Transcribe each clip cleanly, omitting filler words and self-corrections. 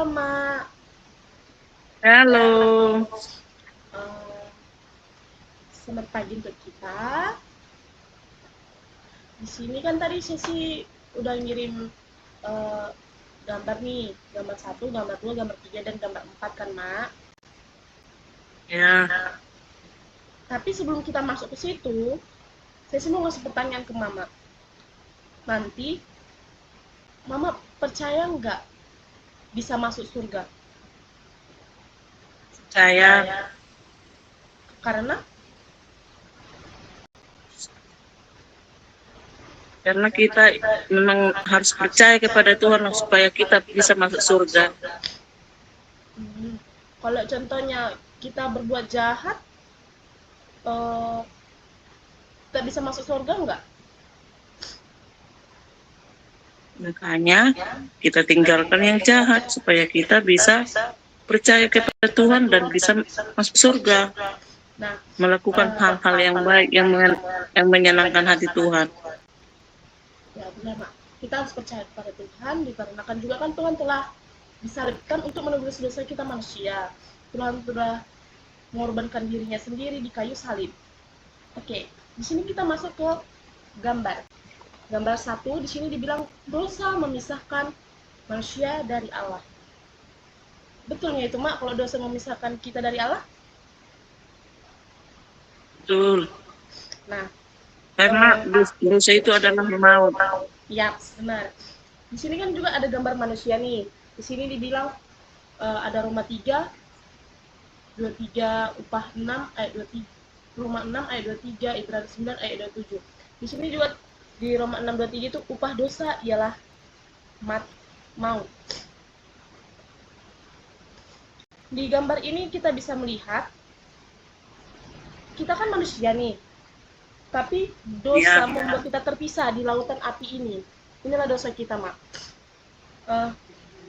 Halo, Mak. Halo. Eh, Selamat pagi untuk kita. Di sini kan tadi Sesi udah ngirim eh, gambar nih, gambar 1, gambar 2, gambar 3, dan gambar 4 kan, Mak. Ya, Tapi sebelum kita masuk ke situ, Sesi mau ngasih pertanyaan ke Mama. Nanti, Mama percaya nggak bisa masuk surga? saya Karena karena kita memang harus percaya kepada Tuhan supaya kita bisa masuk surga. hmm, kalau contohnya kita berbuat jahat, eh, kita bisa masuk surga nggak? Makanya kita tinggalkan yang jahat supaya kita bisa percaya kepada Tuhan dan bisa masuk surga, Nah, melakukan hal-hal yang baik yang menyenangkan hati Tuhan. ya benar, Mak. Kita harus percaya kepada Tuhan, dikarenakan juga kan Tuhan telah disalibkan untuk menebus dosa kita manusia. Tuhan telah mengorbankan dirinya sendiri di kayu salib. Oke, di sini kita masuk ke gambar. Gambar 1 di sini dibilang dosa memisahkan manusia dari Allah. Betulnya itu, Mak, kalau dosa memisahkan kita dari Allah? Betul. Nah, Karena dosa itu adalah maut. ya benar. Di sini kan juga ada gambar manusia nih. Di sini dibilang ada Roma 3, 23, upah 6 ayat 23, Roma 6 ayat 23, Ibrani 9 ayat 27. Di sini juga di Roma 6 23 itu upah dosa ialah maut. Di gambar ini kita bisa melihat kita kan manusia nih, tapi dosa membuat kita terpisah di lautan api ini. Inilah dosa kita, Mak.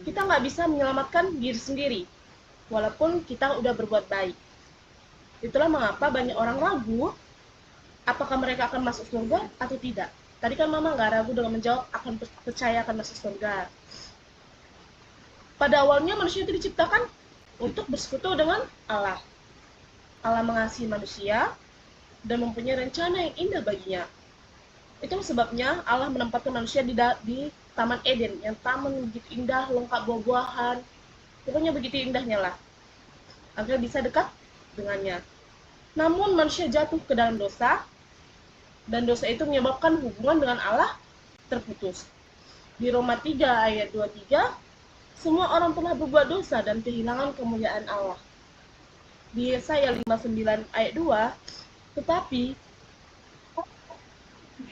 Kita nggak bisa menyelamatkan diri sendiri, walaupun kita udah berbuat baik. Itulah mengapa banyak orang ragu apakah mereka akan masuk surga atau tidak. Tadi kan Mama nggak ragu dengan menjawab akan percaya akan masuk surga. Pada awalnya manusia itu diciptakan untuk bersekutu dengan Allah. Allah mengasihi manusia dan mempunyai rencana yang indah baginya. Itu sebabnya Allah menempatkan manusia di Taman Eden, yang taman begitu indah, lengkap buah-buahan. Pokoknya begitu indahnya lah, agar bisa dekat dengannya. Namun manusia jatuh ke dalam dosa, dan dosa itu menyebabkan hubungan dengan Allah terputus. Di Roma 3 ayat 23, semua orang telah berbuat dosa dan kehilangan kemuliaan Allah. Di Yesaya 59 ayat 2, tetapi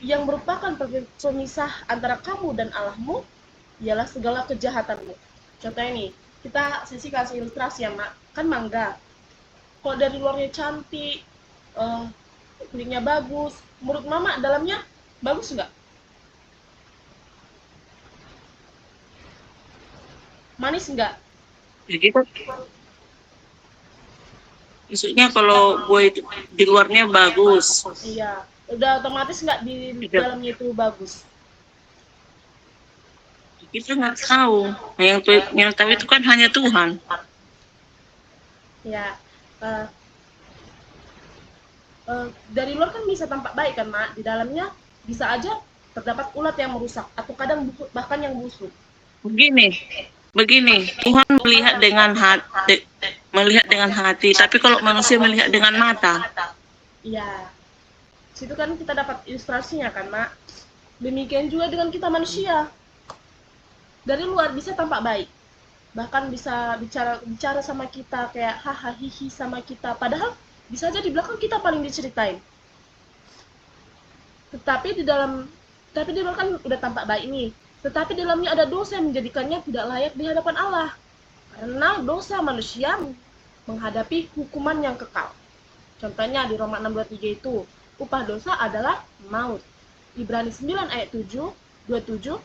yang merupakan pemisah antara kamu dan Allahmu ialah segala kejahatanmu. Contohnya nih, kita Sisi kasih ilustrasi ya, Mak. Kan mangga. Kalau dari luarnya cantik, kulitnya bagus, menurut Mama dalamnya bagus nggak? Manis nggak? Jadi maksudnya kalau buah itu di luarnya bagus, Iya, udah otomatis nggak di dalamnya itu bagus. kita nggak tahu. Yang tahu itu kan hanya Tuhan. Ya, uh, dari luar kan bisa tampak baik kan, Mak. Di dalamnya bisa aja terdapat ulat yang merusak atau kadang bahkan yang busuk. Begini, Tuhan melihat dengan hati, tapi kalau manusia melihat dengan mata. Iya, situ kan kita dapat ilustrasinya kan, Mak. Demikian juga dengan kita manusia. Dari luar bisa tampak baik, bahkan bisa bicara sama kita kayak haha hihi sama kita, padahal bisa aja di belakang kita paling diceritain. Tapi di luar kan udah tampak baik nih, tetapi di dalamnya ada dosa yang menjadikannya tidak layak di hadapan Allah, karena dosa manusia menghadapi hukuman yang kekal. Contohnya di Roma 6:23 itu, upah dosa adalah maut. Ibrani 9 ayat 27,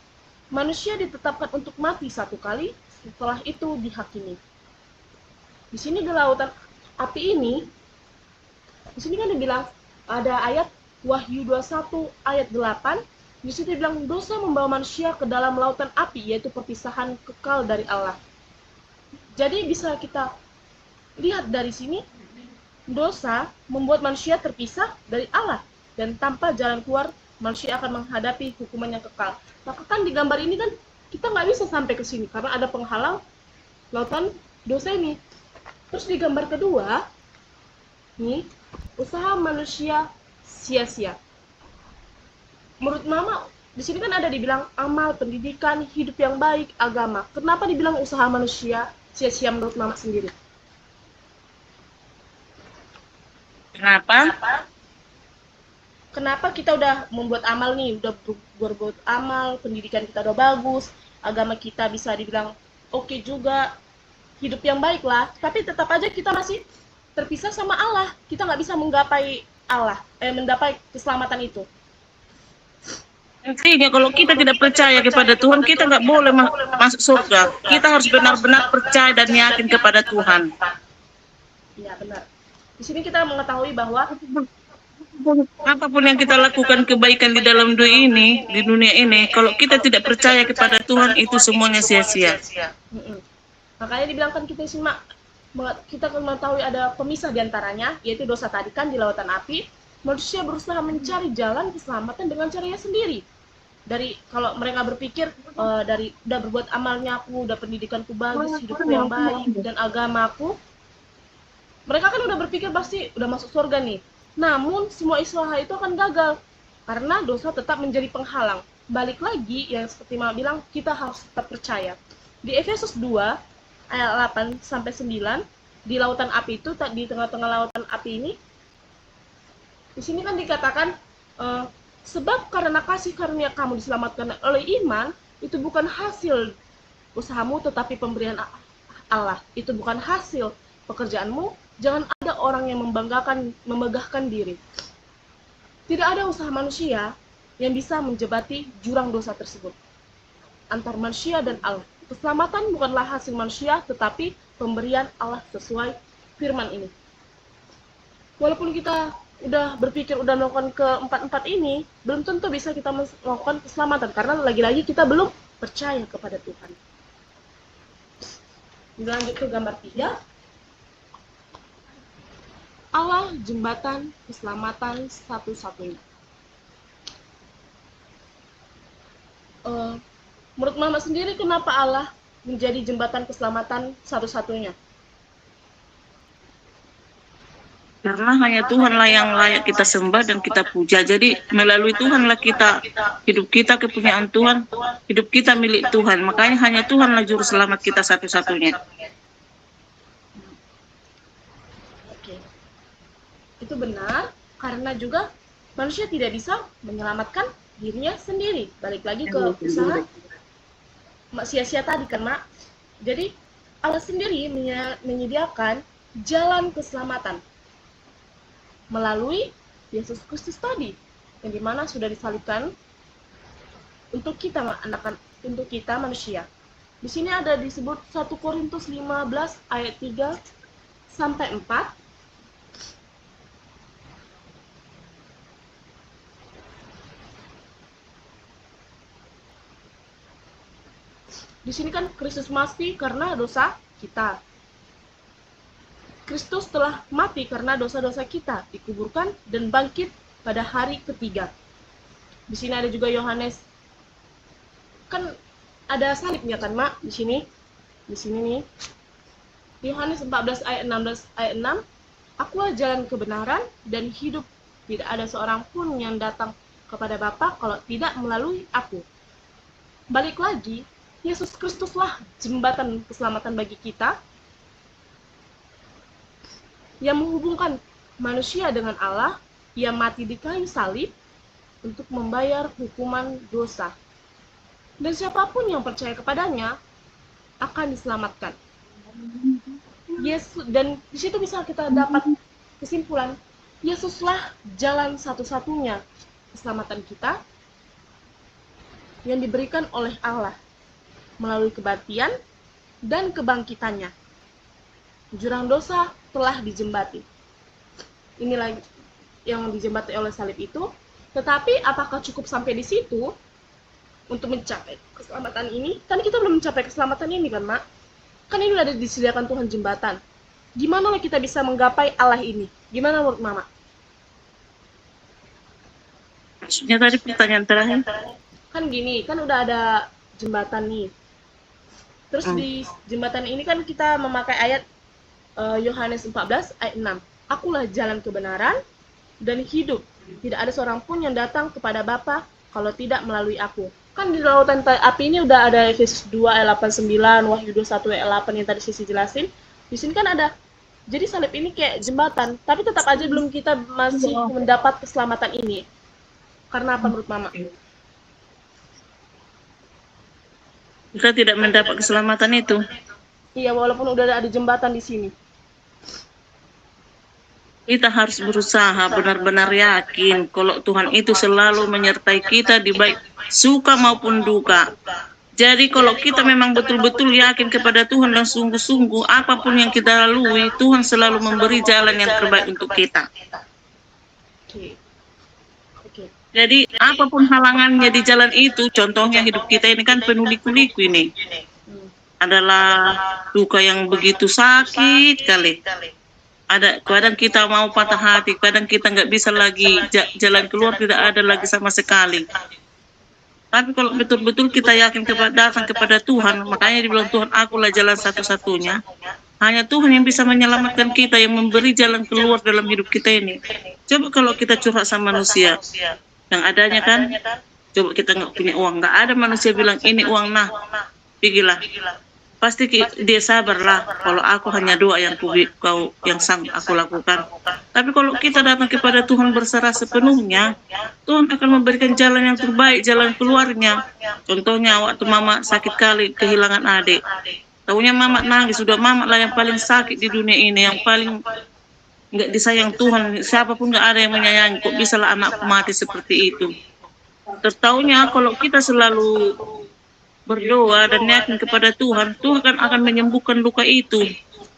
manusia ditetapkan untuk mati satu kali, setelah itu dihakimi. Di sini di lautan api ini, di sini kan dibilang ada ayat Wahyu 21 ayat 8, di situ dibilang dosa membawa manusia ke dalam lautan api, yaitu perpisahan kekal dari Allah. Jadi bisa kita lihat dari sini, dosa membuat manusia terpisah dari Allah, dan tanpa jalan keluar, manusia akan menghadapi hukuman yang kekal. Maka kan di gambar ini kan kita nggak bisa sampai ke sini karena ada penghalang lautan dosa ini. Terus di gambar kedua, nih, usaha manusia sia-sia. Menurut Mama, di sini kan ada dibilang amal, pendidikan, hidup yang baik, agama. Kenapa dibilang usaha manusia sia-sia menurut Mama sendiri? Kenapa? Kenapa kita udah membuat amal nih, udah berbuat amal, pendidikan kita udah bagus, agama kita bisa dibilang oke juga, hidup yang baik lah, tapi tetap aja kita masih terpisah sama Allah. Kita nggak bisa menggapai Allah, mendapat keselamatan itu. Intinya kalau kita tidak percaya kepada Tuhan, kita nggak boleh masuk surga. Kita harus benar-benar percaya dan yakin kepada Tuhan. Iya, benar. Di sini kita mengetahui bahwa apapun yang kita lakukan kebaikan di dalam dunia ini, kalau kita tidak percaya kepada Tuhan, itu semuanya sia-sia. Makanya dibilangkan kita sih, Mak, kita mengetahui ada pemisah diantaranya, yaitu dosa tadi kan di lautan api. Manusia berusaha mencari jalan keselamatan dengan caranya sendiri. Dari kalau mereka berpikir dari udah berbuat amalnya aku, udah pendidikanku bagus, hidupku yang baik, dan agamaku, mereka kan udah berpikir pasti udah masuk surga nih. Namun semua usaha itu akan gagal karena dosa tetap menjadi penghalang. Balik lagi yang seperti Mama bilang, kita harus tetap percaya. Di Efesus 2 ayat 8 sampai 9, di lautan api itu, di tengah-tengah lautan api ini, di sini kan dikatakan sebab karena kasih karunia kamu diselamatkan oleh iman, itu bukan hasil usahamu tetapi pemberian Allah. Itu bukan hasil pekerjaanmu. Jangan ada orang yang memegahkan diri. Tidak ada usaha manusia yang bisa menjebati jurang dosa tersebut antar manusia dan Allah. Keselamatan bukanlah hasil manusia, tetapi pemberian Allah sesuai firman ini. Walaupun kita udah berpikir udah melakukan keempat-empat ini, belum tentu bisa kita melakukan keselamatan karena lagi-lagi kita belum percaya kepada Tuhan. Lanjut ke gambar 3. Allah jembatan keselamatan satu-satunya. Menurut Mama sendiri, kenapa Allah menjadi jembatan keselamatan satu-satunya? Karena hanya Tuhanlah yang layak kita sembah dan kita puja. Jadi melalui Tuhanlah hidup kita kepunyaan Tuhan, hidup kita milik Tuhan. Makanya hanya Tuhanlah juru selamat kita satu-satunya. Itu benar, karena juga manusia tidak bisa menyelamatkan dirinya sendiri. Balik lagi ke usaha sia-sia tadi kan, Mak. Jadi Allah sendiri menyediakan jalan keselamatan melalui Yesus Kristus tadi, yang dimana sudah disalibkan untuk kita untuk kita manusia. Di sini ada disebut 1 Korintus 15 ayat 3 sampai 4. Di sini kan Kristus mati karena dosa kita. Kristus telah mati karena dosa-dosa kita, dikuburkan dan bangkit pada hari ketiga. Di sini ada juga Yohanes. Kan ada salibnya kan, Mak, di sini. Di sini nih. Yohanes 14 ayat 16 ayat 6. Akulah jalan kebenaran dan hidup. Tidak ada seorang pun yang datang kepada Bapa kalau tidak melalui aku. Balik lagi, Yesus Kristuslah jembatan keselamatan bagi kita yang menghubungkan manusia dengan Allah. Ia mati di kayu salib untuk membayar hukuman dosa. Dan siapapun yang percaya kepadanya akan diselamatkan. Yesus, dan di situ bisa kita dapat kesimpulan, Yesuslah jalan satu-satunya keselamatan kita yang diberikan oleh Allah melalui kematian dan kebangkitannya. Jurang dosa telah dijembati. Inilah yang dijembati oleh salib itu. Tetapi apakah cukup sampai di situ untuk mencapai keselamatan ini? Kan kita belum mencapai keselamatan ini kan, Mak? Kan ini udah disediakan Tuhan jembatan. Gimana lah kita bisa menggapai Allah ini? Gimana menurut Mama? Maksudnya tadi pertanyaan terakhir. Kan gini, kan udah ada jembatan nih. Terus di jembatan ini kan kita memakai ayat Yohanes 14 ayat 6. Akulah jalan kebenaran dan hidup. Tidak ada seorang pun yang datang kepada Bapa kalau tidak melalui aku. Kan di lautan api ini udah ada Efesus 2 ayat 89, Wahyu 21 ayat 8 yang tadi Sisi jelasin. Di sini kan ada. Jadi salib ini kayak jembatan, tapi tetap aja belum kita masih mendapat keselamatan ini. Karena apa menurut Mama? Kita tidak mendapat keselamatan itu. Iya, walaupun udah ada jembatan di sini. Kita harus berusaha benar-benar yakin kalau Tuhan itu selalu menyertai kita di baik suka maupun duka. Jadi kalau kita memang betul-betul yakin kepada Tuhan dan sungguh-sungguh apapun yang kita lalui, Tuhan selalu memberi jalan yang terbaik untuk kita. Oke. Jadi apapun halangannya di jalan itu, contohnya hidup kita ini kan penuh liku-liku ini. Adalah duka yang begitu sakit kali. Ada kadang kita mau patah hati, kadang kita nggak bisa lagi jalan keluar, tidak ada lagi sama sekali. Tapi kalau betul-betul kita yakin datang kepada Tuhan, makanya dibilang Tuhan akulah jalan satu-satunya. Hanya Tuhan yang bisa menyelamatkan kita, yang memberi jalan keluar dalam hidup kita ini. Coba kalau kita curhat sama manusia, yang adanya kan, coba kita nggak punya uang, nggak ada manusia bilang ini uang nah, pergilah. Pasti dia sabarlah kalau aku hanya doa yang kau yang sanggup aku lakukan. Tapi kalau kita datang kepada Tuhan berserah sepenuhnya, Tuhan akan memberikan jalan yang terbaik, jalan keluarnya. Contohnya waktu Mama sakit kali kehilangan adik. Tahunya Mama nangis, sudah Mama lah yang paling sakit di dunia ini, yang paling nggak disayang Tuhan. Siapapun nggak ada yang menyayangi, kok bisa lah anakku mati seperti itu. Tertahunya kalau kita selalu berdoa dan yakin kepada Tuhan, Tuhan akan menyembuhkan luka itu.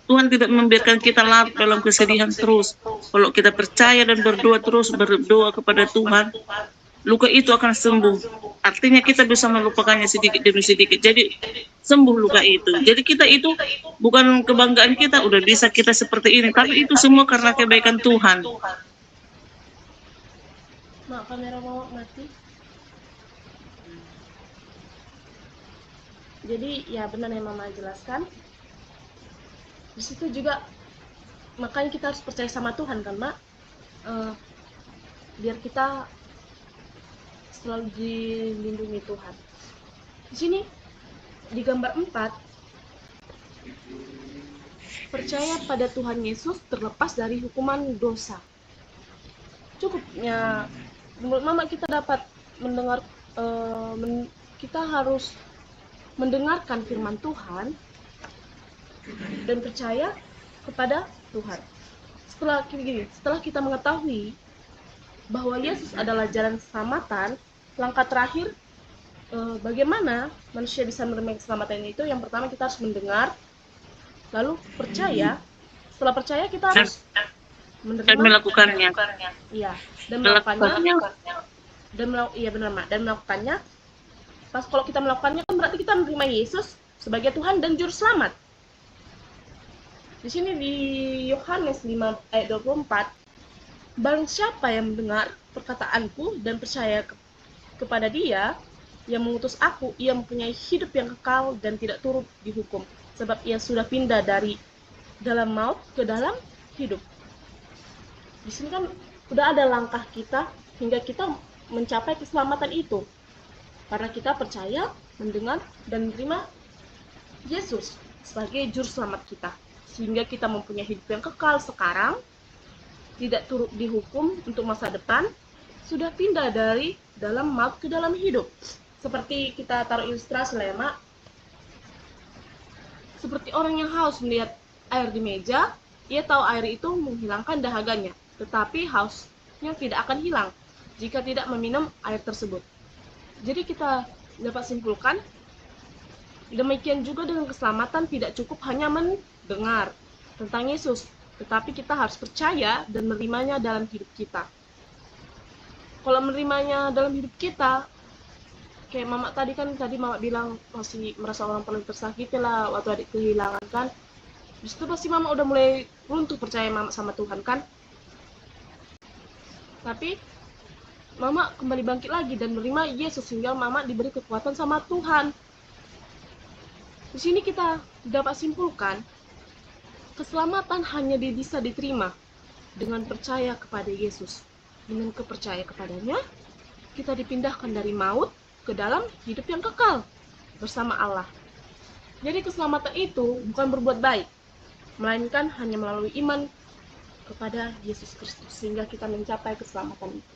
Tuhan tidak membiarkan kita larut dalam kesedihan terus. Kalau kita percaya dan berdoa terus, berdoa kepada Tuhan, luka itu akan sembuh. Artinya kita bisa melupakannya sedikit demi sedikit. Jadi sembuh luka itu. Jadi kita itu bukan kebanggaan kita, udah bisa kita seperti ini. Tapi itu semua karena kebaikan Tuhan. Mak, kamera mau mati. Jadi ya benar yang Mama jelaskan. Di situ juga makanya kita harus percaya sama Tuhan kan, Mak. Biar kita selalu dilindungi Tuhan. Di sini di gambar 4, percaya pada Tuhan Yesus terlepas dari hukuman dosa. Cukupnya menurut Mama kita dapat mendengar, kita harus mendengarkan firman Tuhan dan percaya kepada Tuhan. Setelah kita mengetahui bahwa Yesus adalah jalan keselamatan, langkah terakhir bagaimana manusia bisa menerima keselamatan itu, yang pertama kita harus mendengar, lalu percaya. Setelah percaya kita harus menerima Dan melakukannya. Iya, dan melakukannya. Iya benar, Mak, dan melakukannya. Pas kalau kita melakukannya kan berarti kita menerima Yesus sebagai Tuhan dan Juru Selamat. Di sini di Yohanes 5 ayat 24, barang siapa yang mendengar perkataanku dan percaya kepada Dia yang mengutus aku, ia mempunyai hidup yang kekal dan tidak turut dihukum, sebab ia sudah pindah dari dalam maut ke dalam hidup. Di sini kan udah ada langkah kita hingga kita mencapai keselamatan itu. Karena kita percaya, mendengar, dan menerima Yesus sebagai Juru Selamat kita. Sehingga kita mempunyai hidup yang kekal sekarang, tidak turut dihukum untuk masa depan, sudah pindah dari dalam maut ke dalam hidup. Seperti kita taruh ilustrasi lah ya, Mak. Seperti orang yang haus melihat air di meja, ia tahu air itu menghilangkan dahaganya, tetapi hausnya tidak akan hilang jika tidak meminum air tersebut. Jadi kita dapat simpulkan, demikian juga dengan keselamatan tidak cukup hanya mendengar tentang Yesus, tetapi kita harus percaya dan menerimanya dalam hidup kita. Kalau menerimanya dalam hidup kita, kayak mama tadi mama bilang masih merasa orang paling tersakiti lah waktu adik kehilangan kan. Di situ pasti mama udah mulai runtuh percaya mama sama Tuhan kan. Tapi mama kembali bangkit lagi dan menerima Yesus sehingga mama diberi kekuatan sama Tuhan. Di sini kita dapat simpulkan keselamatan hanya bisa diterima dengan percaya kepada Yesus. Dengan kepercayaan kepadanya, kita dipindahkan dari maut ke dalam hidup yang kekal bersama Allah. Jadi keselamatan itu bukan berbuat baik, melainkan hanya melalui iman kepada Yesus Kristus sehingga kita mencapai keselamatan itu.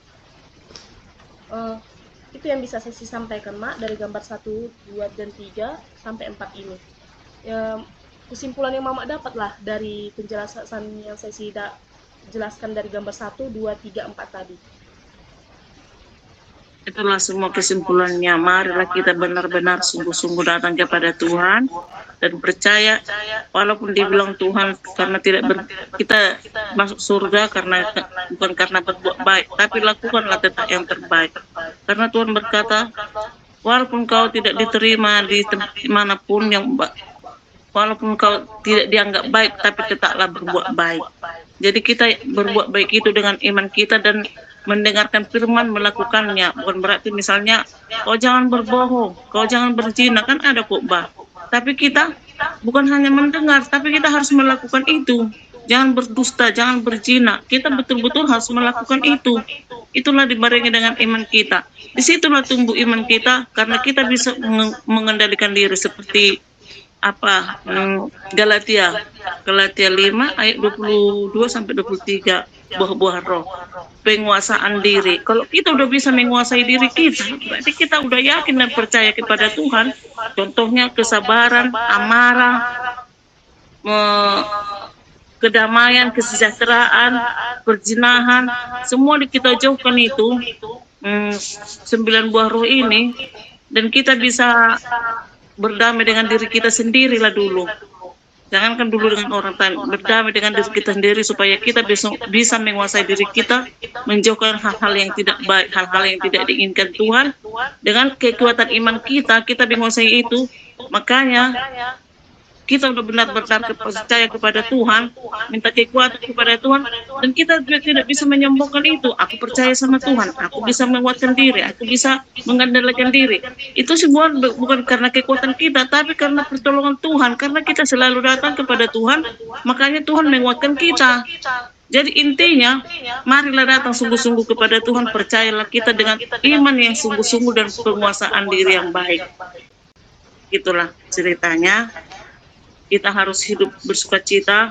Itu yang bisa saya sampaikan, Mak, dari gambar 1, 2, dan 3 sampai 4 ini. Kesimpulan yang Mama dapat lah dari penjelasan yang saya jelaskan dari gambar 1, 2, 3, 4 tadi. Itulah semua kesimpulannya. Marilah kita benar-benar sungguh-sungguh datang kepada Tuhan dan percaya, walaupun dibilang Tuhan karena kita masuk surga bukan karena berbuat baik, tapi lakukanlah tetap yang terbaik. Karena Tuhan berkata, walaupun kau tidak diterima di tempat manapun walaupun kau tidak dianggap baik, tapi tetaplah berbuat baik. Jadi kita berbuat baik itu dengan iman kita dan mendengarkan firman, melakukannya. Bukan berarti misalnya kau jangan berbohong, kau jangan berzina, kan ada khotbah. Tapi kita bukan hanya mendengar, tapi kita harus melakukan itu. Jangan berdusta, jangan berzina. Kita betul-betul harus melakukan itu. Itulah dibarengi dengan iman kita. Disitulah tumbuh iman kita, karena kita bisa mengendalikan diri seperti Galatia 5 ayat 22 sampai 23, buah-buah roh, penguasaan diri. Kalau kita udah bisa menguasai diri kita, berarti kita udah yakin dan percaya kepada Tuhan. Contohnya kesabaran, amarah, kedamaian, kesejahteraan, perzinahan, semua kita jauhkan itu 9 buah roh ini, dan kita bisa berdamai dengan diri kita sendirilah dulu. Jangankan dulu dengan orang lain, berdamai dengan diri kita sendiri supaya kita bisa menguasai diri kita, menjauhkan hal-hal yang tidak baik, hal-hal yang tidak diinginkan Tuhan. Dengan kekuatan iman kita menguasai itu. Makanya kita udah benar-benar percaya kepada Tuhan, minta kekuatan kepada Tuhan, dan kita juga tidak bisa menyombongkan itu. Aku percaya sama Tuhan, aku bisa menguatkan diri, aku bisa mengandalkan diri. Itu semua bukan karena kekuatan kita, tapi karena pertolongan Tuhan. Karena kita selalu datang kepada Tuhan, makanya Tuhan menguatkan kita. Jadi intinya, marilah datang sungguh-sungguh kepada Tuhan, percayalah kita dengan iman yang sungguh-sungguh dan penguasaan diri yang baik. Itulah ceritanya. Kita harus hidup bersukacita.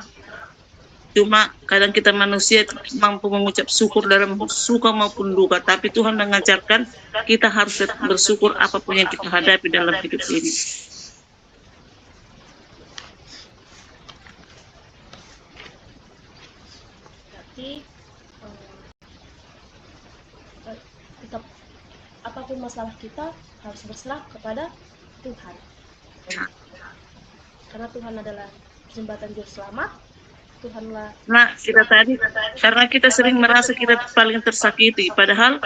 Cuma kadang kita manusia mampu mengucap syukur dalam suka maupun duka. Tapi Tuhan mengajarkan kita harus bersyukur apapun yang kita hadapi dalam hidup ini. Berarti tetap apapun masalah kita harus berserah kepada Tuhan. Karena Tuhan adalah jembatan juru selamat. Tuhanlah. Nah, kita tadi karena kita sering merasa kita paling tersakiti, padahal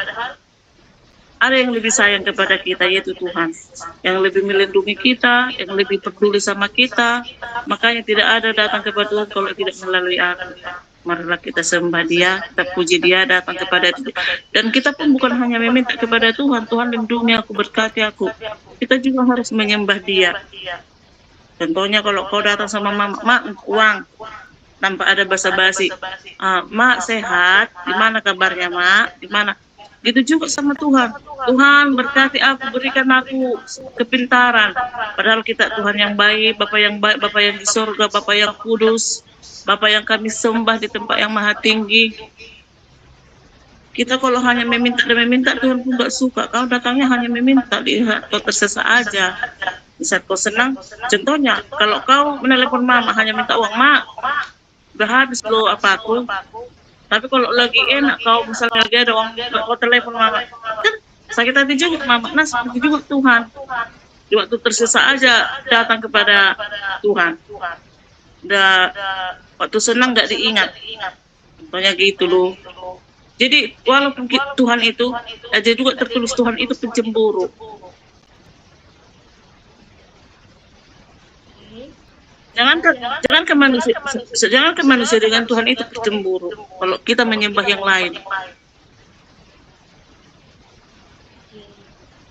ada yang lebih sayang kepada kita, yaitu Tuhan, yang lebih melindungi kita, yang lebih peduli sama kita. Makanya tidak ada datang kepada Tuhan kalau tidak melalui aku. Marilah kita sembah Dia, kita puji Dia, datang kepada Dia. Dan kita pun bukan hanya meminta kepada Tuhan, Tuhan lindungi aku, berkati aku. Kita juga harus menyembah Dia. Contohnya kalau kau datang sama mama, mak uang, tanpa ada basa-basi, mak sehat, gimana kabarnya mak, gimana? Gitu juga sama Tuhan. Tuhan berkati aku, berikan aku kepintaran. Padahal kita Tuhan yang baik, Bapa yang di surga, Bapa yang kudus, Bapa yang kami sembah di tempat yang maha tinggi. Kita kalau hanya meminta, Tuhan pun gak suka. Kau datangnya hanya meminta, lihat kau tersesat aja. Di saat kau senang, contohnya kalau kau menelepon mama hanya minta uang, mak udah habis lo apa aku. Tapi kalau lagi enak kau misalnya lagi ada uang, kau telepon mama, kan sakit hati juga mama. Nah seperti juga Tuhan, di waktu tersesat aja datang kepada Tuhan. Udah waktu senang nggak diingat, contohnya gitu loh. Jadi walaupun Tuhan itu aja juga tertulis Tuhan itu pencemburu. jangankan manusia dengan Tuhan itu bercemburu. Kalau kita menyembah yang lain. Oke.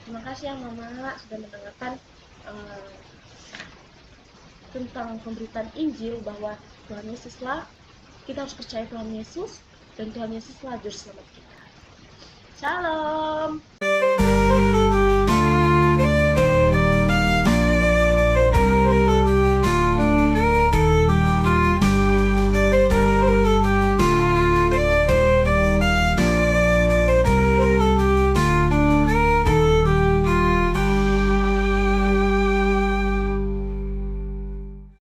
Terima kasih ya Mama sudah mendengarkan tentang pemberitaan Injil bahwa Tuhan Yesuslah, kita harus percaya Tuhan Yesus, dan Tuhan Yesuslah juru selamat kita. Shalom.